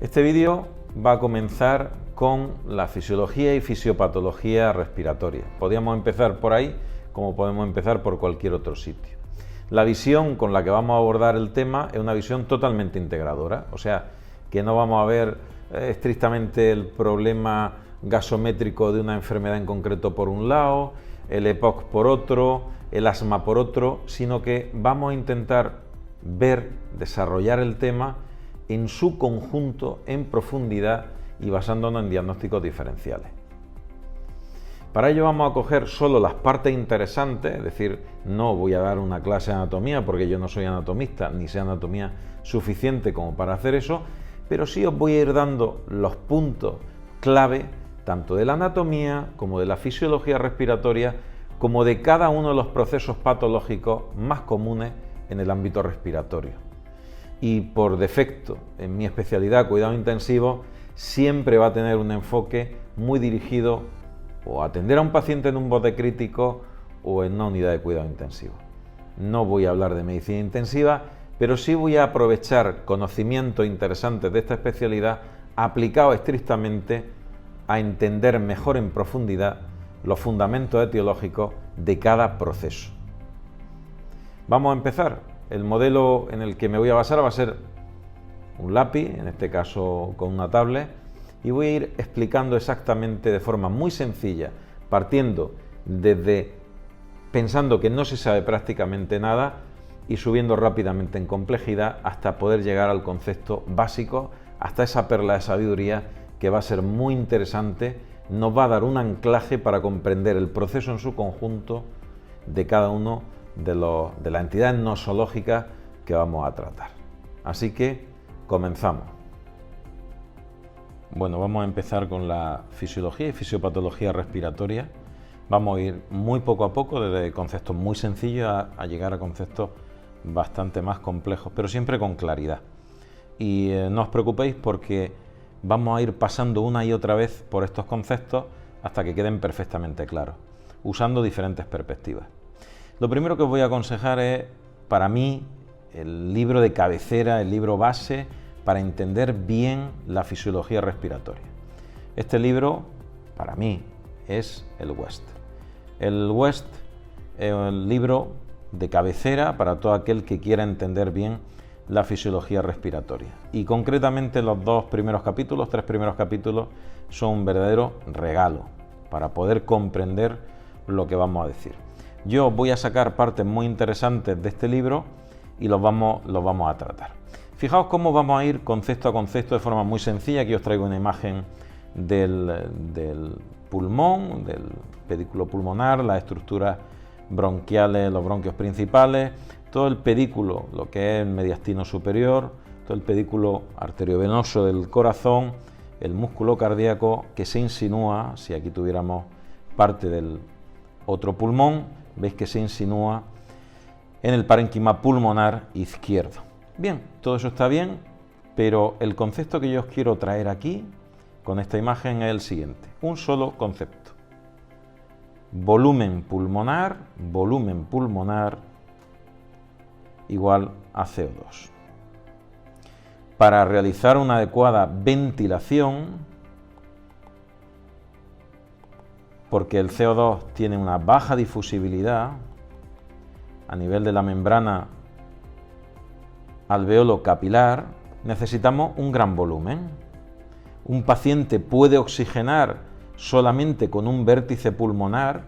Este vídeo va a comenzar con la fisiología y fisiopatología respiratoria. Podríamos empezar por ahí, como podemos empezar por cualquier otro sitio. La visión con la que vamos a abordar el tema es una visión totalmente integradora, o sea, que no vamos a ver estrictamente el problema gasométrico de una enfermedad en concreto por un lado, el EPOC por otro, el asma por otro, sino que vamos a intentar ver, desarrollar el tema en su conjunto, en profundidad y basándonos en diagnósticos diferenciales. Para ello vamos a coger solo las partes interesantes, es decir, no voy a dar una clase de anatomía porque yo no soy anatomista, ni sé anatomía suficiente como para hacer eso, pero sí os voy a ir dando los puntos clave tanto de la anatomía como de la fisiología respiratoria, como de cada uno de los procesos patológicos más comunes en el ámbito respiratorio. Y por defecto, en mi especialidad, cuidado intensivo, siempre va a tener un enfoque muy dirigido o a atender a un paciente en un bote crítico o en una unidad de cuidado intensivo. No voy a hablar de medicina intensiva, pero sí voy a aprovechar conocimientos interesantes de esta especialidad aplicados estrictamente a entender mejor en profundidad los fundamentos etiológicos de cada proceso. Vamos a empezar. El modelo en el que me voy a basar va a ser un lápiz, en este caso con una tablet, y voy a ir explicando exactamente de forma muy sencilla, partiendo desde pensando que no se sabe prácticamente nada y subiendo rápidamente en complejidad hasta poder llegar al concepto básico, hasta esa perla de sabiduría que va a ser muy interesante, nos va a dar un anclaje para comprender el proceso en su conjunto de cada uno de las entidades nosológicas que vamos a tratar. Así que comenzamos. Bueno, vamos a empezar con la fisiología y fisiopatología respiratoria. Vamos a ir muy poco a poco, desde conceptos muy sencillos a llegar a conceptos bastante más complejos, pero siempre con claridad. Y no os preocupéis porque vamos a ir pasando una y otra vez por estos conceptos hasta que queden perfectamente claros, usando diferentes perspectivas. Lo primero que os voy a aconsejar es, para mí, el libro de cabecera, el libro base para entender bien la fisiología respiratoria. Este libro, para mí, es el West. El West es el libro de cabecera para todo aquel que quiera entender bien la fisiología respiratoria. Y concretamente los tres primeros capítulos, son un verdadero regalo para poder comprender lo que vamos a decir. Yo voy a sacar partes muy interesantes de este libro y los vamos a tratar. Fijaos cómo vamos a ir concepto a concepto de forma muy sencilla. Aquí os traigo una imagen del pulmón, del pedículo pulmonar, las estructuras bronquiales, los bronquios principales, todo el pedículo, lo que es el mediastino superior, todo el pedículo arteriovenoso del corazón, el músculo cardíaco que se insinúa, si aquí tuviéramos parte del otro pulmón, veis que se insinúa en el parénquima pulmonar izquierdo. Bien, todo eso está bien, pero el concepto que yo os quiero traer aquí, con esta imagen, es el siguiente. Un solo concepto. Volumen pulmonar igual a CO2. Para realizar una adecuada ventilación, porque el CO2 tiene una baja difusibilidad a nivel de la membrana alveolo capilar, necesitamos un gran volumen. Un paciente puede oxigenar solamente con un vértice pulmonar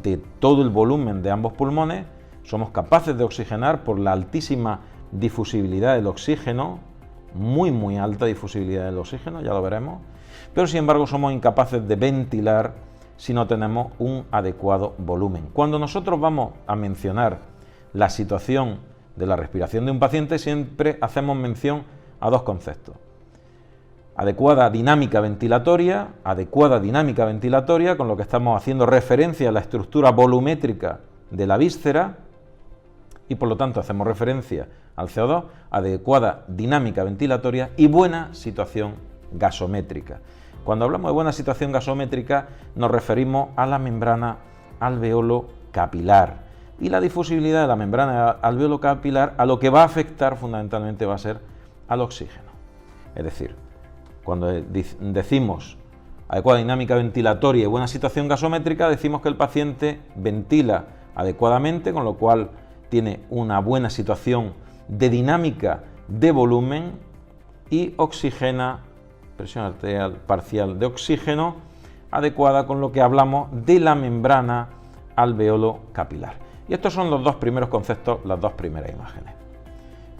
de todo el volumen de ambos pulmones. Somos capaces de oxigenar por la altísima difusibilidad del oxígeno, muy alta difusibilidad del oxígeno, ya lo veremos, pero sin embargo somos incapaces de ventilar si no tenemos un adecuado volumen. Cuando nosotros vamos a mencionar la situación de la respiración de un paciente, siempre hacemos mención a dos conceptos. Adecuada dinámica ventilatoria, con lo que estamos haciendo referencia a la estructura volumétrica de la víscera, y por lo tanto hacemos referencia al CO2, adecuada dinámica ventilatoria y buena situación gasométrica. Cuando hablamos de buena situación gasométrica nos referimos a la membrana alveolo capilar, y la difusibilidad de la membrana alveolo capilar a lo que va a afectar fundamentalmente va a ser al oxígeno. Es decir, Cuando decimos adecuada dinámica ventilatoria y buena situación gasométrica, decimos que el paciente ventila adecuadamente, con lo cual tiene una buena situación de dinámica de volumen y oxigena, presión arterial parcial de oxígeno adecuada, con lo que hablamos de la membrana alveolo capilar. Y estos son los dos primeros conceptos, las dos primeras imágenes.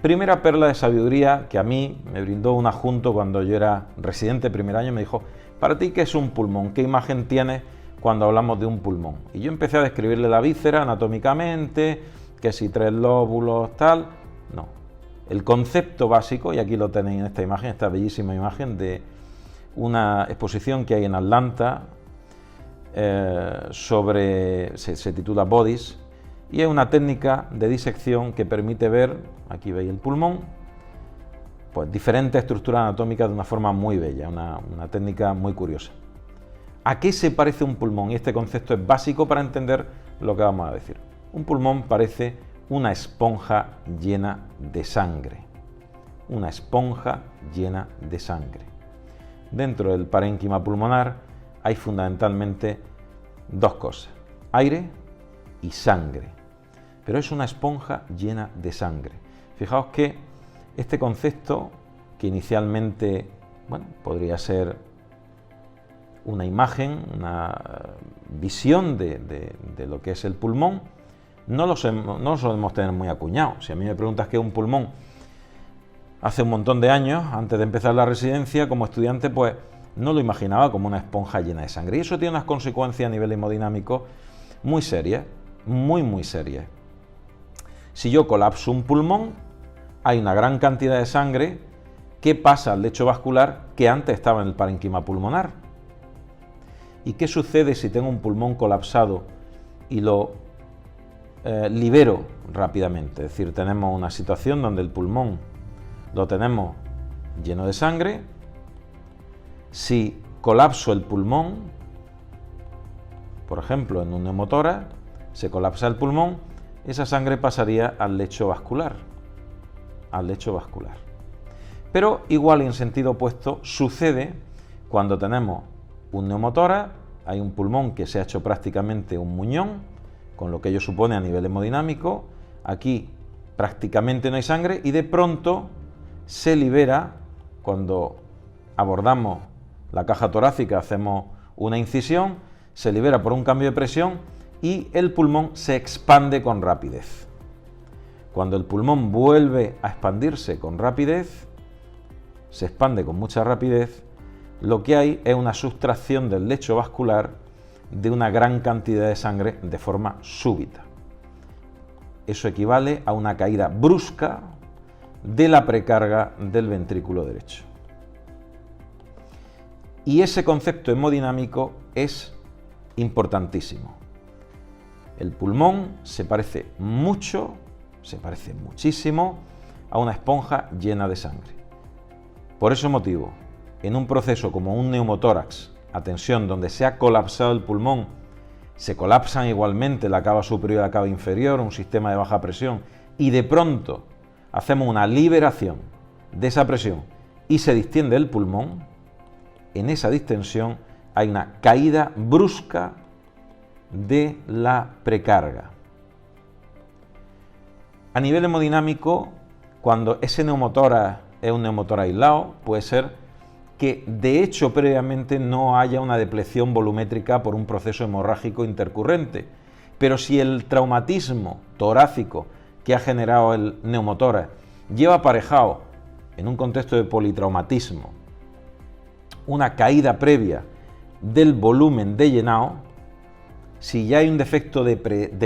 Primera perla de sabiduría que a mí me brindó un adjunto cuando yo era residente primer año. Me dijo: para ti, ¿qué es un pulmón? ¿Qué imagen tienes cuando hablamos de un pulmón? Y yo empecé a describirle la víscera anatómicamente, que si 3 lóbulos, tal. No. El concepto básico, y aquí lo tenéis en esta imagen, esta bellísima imagen de una exposición que hay en Atlanta se titula Bodies, y es una técnica de disección que permite ver, aquí veis el pulmón, pues diferentes estructuras anatómicas de una forma muy bella, una técnica muy curiosa. ¿A qué se parece un pulmón? Y este concepto es básico para entender lo que vamos a decir. Un pulmón parece una esponja llena de sangre. Una esponja llena de sangre. Dentro del parénquima pulmonar hay fundamentalmente dos cosas: aire y sangre. Pero es una esponja llena de sangre. Fijaos que este concepto, que inicialmente, bueno, podría ser una imagen, una visión de lo que es el pulmón, no lo solemos tener muy acuñado. Si a mí me preguntas qué es un pulmón, hace un montón de años, antes de empezar la residencia, como estudiante, pues no lo imaginaba como una esponja llena de sangre. Y eso tiene unas consecuencias a nivel hemodinámico muy serias, muy serias. Si yo colapso un pulmón, hay una gran cantidad de sangre que pasa al lecho vascular que antes estaba en el parénquima pulmonar. ¿Y qué sucede si tengo un pulmón colapsado y lo libero rápidamente? Es decir, tenemos una situación donde el pulmón lo tenemos lleno de sangre. Si colapso el pulmón, por ejemplo en un neumotórax, se colapsa el pulmón, esa sangre pasaría al lecho vascular. Pero igual y en sentido opuesto sucede cuando tenemos un neumotórax, hay un pulmón que se ha hecho prácticamente un muñón, con lo que ello supone a nivel hemodinámico. Aquí prácticamente no hay sangre y de pronto se libera, cuando abordamos la caja torácica, hacemos una incisión, se libera por un cambio de presión y el pulmón se expande con rapidez. Cuando el pulmón vuelve a expandirse con rapidez, se expande con mucha rapidez, lo que hay es una sustracción del lecho vascular de una gran cantidad de sangre de forma súbita. Eso equivale a una caída brusca de la precarga del ventrículo derecho. Y ese concepto hemodinámico es importantísimo. El pulmón se parece muchísimo a una esponja llena de sangre. Por ese motivo, en un proceso como un neumotórax, atención, donde se ha colapsado el pulmón, se colapsan igualmente la cava superior y la cava inferior, un sistema de baja presión, y de pronto hacemos una liberación de esa presión y se distiende el pulmón, en esa distensión hay una caída brusca de la precarga. A nivel hemodinámico, cuando ese neumotórax es un neumotórax aislado, puede ser que de hecho previamente no haya una depleción volumétrica por un proceso hemorrágico intercurrente, pero si el traumatismo torácico que ha generado el neumotórax lleva aparejado, en un contexto de politraumatismo, una caída previa del volumen de llenado, si ya hay un defecto de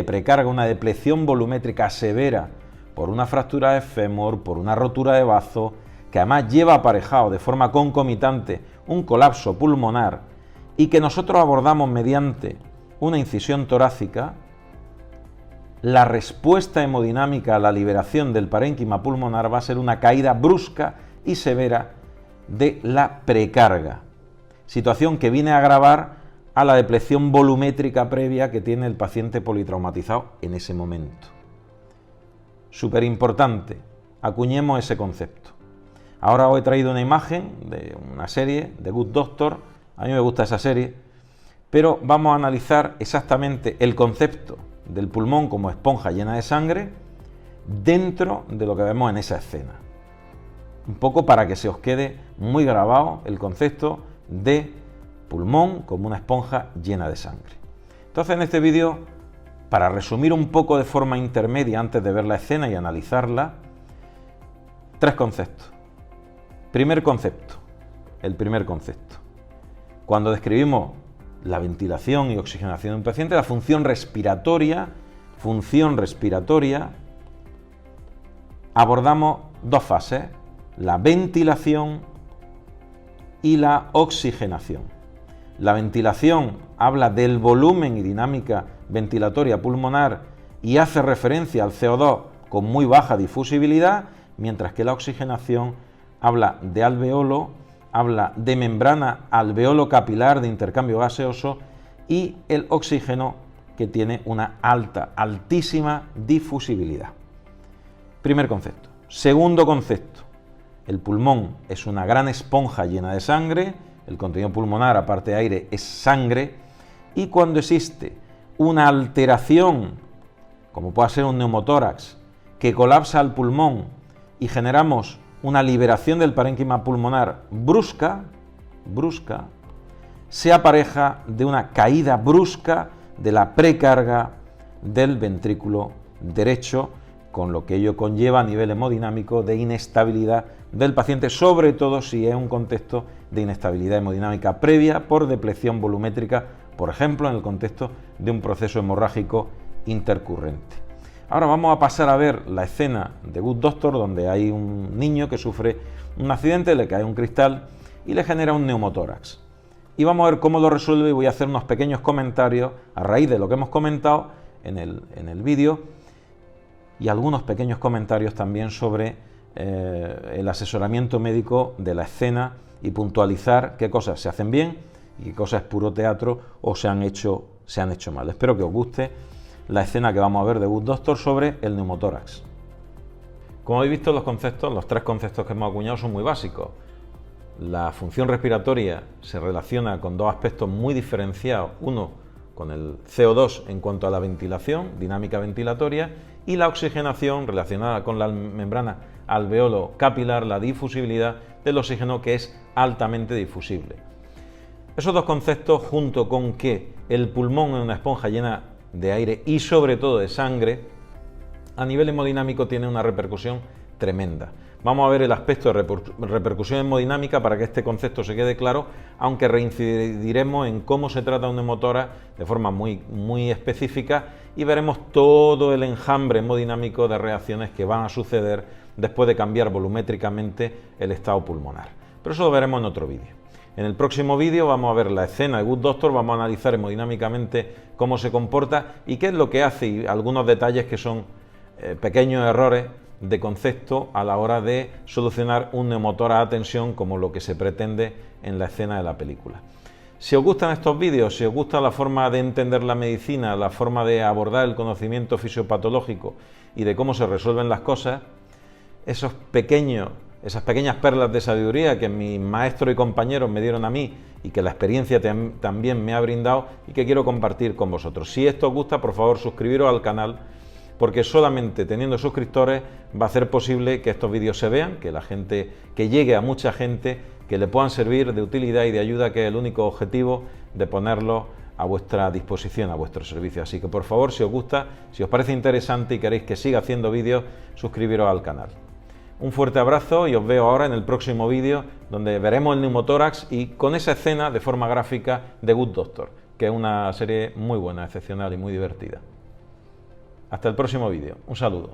precarga, una depleción volumétrica severa por una fractura de fémur, por una rotura de bazo, que además lleva aparejado de forma concomitante un colapso pulmonar y que nosotros abordamos mediante una incisión torácica, la respuesta hemodinámica a la liberación del parénquima pulmonar va a ser una caída brusca y severa de la precarga, situación que viene a agravar a la depleción volumétrica previa que tiene el paciente politraumatizado en ese momento. Súper importante, acuñemos ese concepto. Ahora os he traído una imagen de una serie, The Good Doctor. A mí me gusta esa serie, pero vamos a analizar exactamente el concepto del pulmón como esponja llena de sangre dentro de lo que vemos en esa escena. Un poco para que se os quede muy grabado el concepto de pulmón como una esponja llena de sangre. Entonces, en este vídeo, para resumir un poco de forma intermedia antes de ver la escena y analizarla, 3 conceptos. Primer concepto, el primer concepto. Cuando describimos la ventilación y oxigenación de un paciente, la función respiratoria, abordamos 2 fases, la ventilación y la oxigenación. La ventilación habla del volumen y dinámica ventilatoria pulmonar y hace referencia al CO2 con muy baja difusibilidad, mientras que la oxigenación habla de alveolo, habla de membrana alveolo-capilar de intercambio gaseoso y el oxígeno que tiene una altísima difusibilidad. Primer concepto. Segundo concepto. El pulmón es una gran esponja llena de sangre, el contenido pulmonar, aparte de aire, es sangre, y cuando existe una alteración, como puede ser un neumotórax, que colapsa el pulmón y generamos una liberación del parénquima pulmonar brusca, se apareja de una caída brusca de la precarga del ventrículo derecho, con lo que ello conlleva a nivel hemodinámico de inestabilidad del paciente, sobre todo si es un contexto de inestabilidad hemodinámica previa por depleción volumétrica, por ejemplo, en el contexto de un proceso hemorrágico intercurrente. Ahora vamos a pasar a ver la escena de Good Doctor, donde hay un niño que sufre un accidente, le cae un cristal y le genera un neumotórax. Y vamos a ver cómo lo resuelve y voy a hacer unos pequeños comentarios a raíz de lo que hemos comentado en el vídeo y algunos pequeños comentarios también sobre el asesoramiento médico de la escena y puntualizar qué cosas se hacen bien y qué cosas es puro teatro o se han hecho mal. Espero que os guste la escena que vamos a ver de Good Doctor sobre el neumotórax. Como habéis visto, los 3 conceptos que hemos acuñado son muy básicos. La función respiratoria se relaciona con 2 aspectos muy diferenciados, uno con el CO2 en cuanto a la ventilación, dinámica ventilatoria, y la oxigenación relacionada con la membrana alveolo capilar, la difusibilidad del oxígeno, que es altamente difusible. Esos 2 conceptos, junto con que el pulmón es una esponja llena de aire y sobre todo de sangre, a nivel hemodinámico tiene una repercusión tremenda. Vamos a ver el aspecto de repercusión hemodinámica para que este concepto se quede claro, aunque reincidiremos en cómo se trata un neumotórax de forma muy específica y veremos todo el enjambre hemodinámico de reacciones que van a suceder después de cambiar volumétricamente el estado pulmonar. Pero eso lo veremos en otro vídeo. En el próximo vídeo vamos a ver la escena de Good Doctor, vamos a analizar hemodinámicamente cómo se comporta y qué es lo que hace y algunos detalles que son pequeños errores de concepto a la hora de solucionar un neumotórax a tensión como lo que se pretende en la escena de la película. Si os gustan estos vídeos, si os gusta la forma de entender la medicina, la forma de abordar el conocimiento fisiopatológico y de cómo se resuelven las cosas, esas pequeñas perlas de sabiduría que mis maestros y compañeros me dieron a mí y que la experiencia también me ha brindado y que quiero compartir con vosotros. Si esto os gusta, por favor, suscribiros al canal, porque solamente teniendo suscriptores va a ser posible que estos vídeos se vean, que llegue a mucha gente, que le puedan servir de utilidad y de ayuda, que es el único objetivo de ponerlos a vuestra disposición, a vuestro servicio. Así que por favor, si os gusta, si os parece interesante y queréis que siga haciendo vídeos, suscribiros al canal. Un fuerte abrazo y os veo ahora en el próximo vídeo, donde veremos el neumotórax y con esa escena de forma gráfica de Good Doctor, que es una serie muy buena, excepcional y muy divertida. Hasta el próximo vídeo. Un saludo.